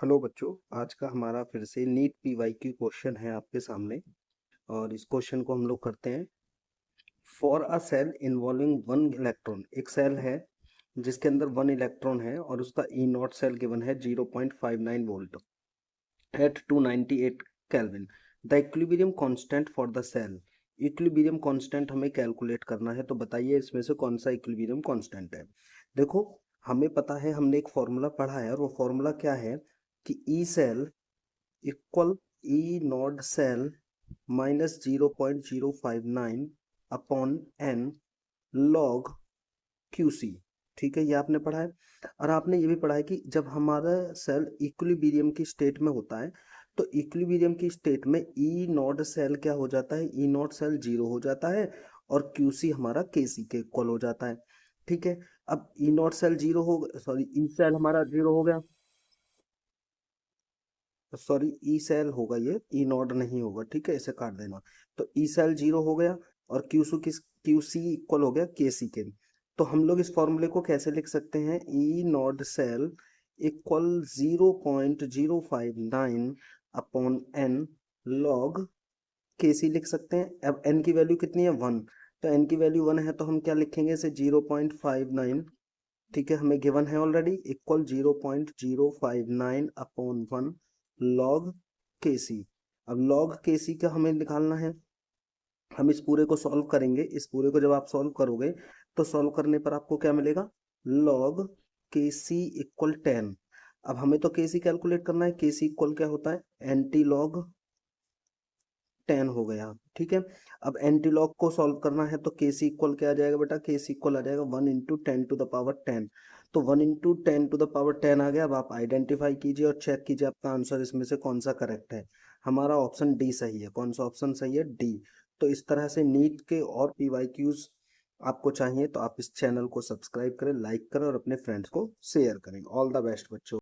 Hello बच्चों, आज का हमारा फिर से नीट पीवाईक्यू क्वेश्चन है आपके सामने। और इस क्वेश्चन को हम लोग करते हैं। For a cell involving one electron, एक सेल है जिसके अंदर वन इलेक्ट्रॉन है और उसका ई नॉट सेल गिवन है 0.59 volt at 298 kelvin. The equilibrium constant for the cell. Equilibrium constant हमें कैलकुलेट करना है, तो बताइए इसमें से कौन सा इक्विलिब्रियम कांस्टेंट है। देखो, हमें पता है, हमने एक फॉर्मूला पढ़ा है और वो फॉर्मूला क्या है कि E cell equal E not cell minus 0.059 upon n log QC. ठीक है, ये आपने पढ़ा है। और आपने ये भी पढ़ा है कि जब हमारा सेल इक्विलिब्रियम की स्टेट में होता है तो इक्विलिब्रियम की स्टेट में ई नॉट सेल क्या हो जाता है, ई नॉट सेल जीरो हो जाता है और क्यूसी हमारा केसी के इक्वल हो जाता है। ठीक है, अब ई नॉट सेल जीरो हो, सॉरी ई सेल हमारा जीरो हो गया, सॉरी ई सेल होगा, ये ई नॉट नहीं होगा। ठीक है, इसे काट देना। तो ई सेल जीरो हो गया और क्यूसी इक्वल हो गया केसी के। तो हम लोग इस फॉर्मूले को कैसे लिख सकते हैं, E not cell equal 0.059 upon n log KC लिख सकते हैं। अब एन की वैल्यू कितनी है, वन। तो एन की वैल्यू वन है तो हम क्या लिखेंगे इसे 0.59। ठीक है, हमें गिवन है already, equal 0.059 upon one log के सी। अब लॉग के सी का हमें निकालना है। हम इस पूरे को सॉल्व करेंगे। इस पूरे को जब आप सॉल्व करोगे तो सॉल्व करने पर आपको क्या मिलेगा, लॉग के सी इक्वल 10। अब हमें तो के सी कैलकुलेट करना है। के सी इक्वल क्या होता है, एंटी लॉग 10 हो गया। ठीक है, अब एंटी लॉग को सॉल्व करना है तो के सी इक्वल क्या आ जाएगा बेटा, के सी इक्वल आ जाएगा 1 × 10⁻10। तो 1 × 10⁻10 आ गया। अब आप आइडेंटिफाई कीजिए और चेक कीजिए आपका आंसर इसमें से कौन सा करेक्ट है। हमारा ऑप्शन डी सही है। कौन सा ऑप्शन सही है, डी। तो इस तरह से नीट के और पीवाईक्यूज आपको चाहिए तो आप इस चैनल को सब्सक्राइब करें, लाइक करें और अपने फ्रेंड्स को शेयर करें। ऑल द बेस्ट बच्चों।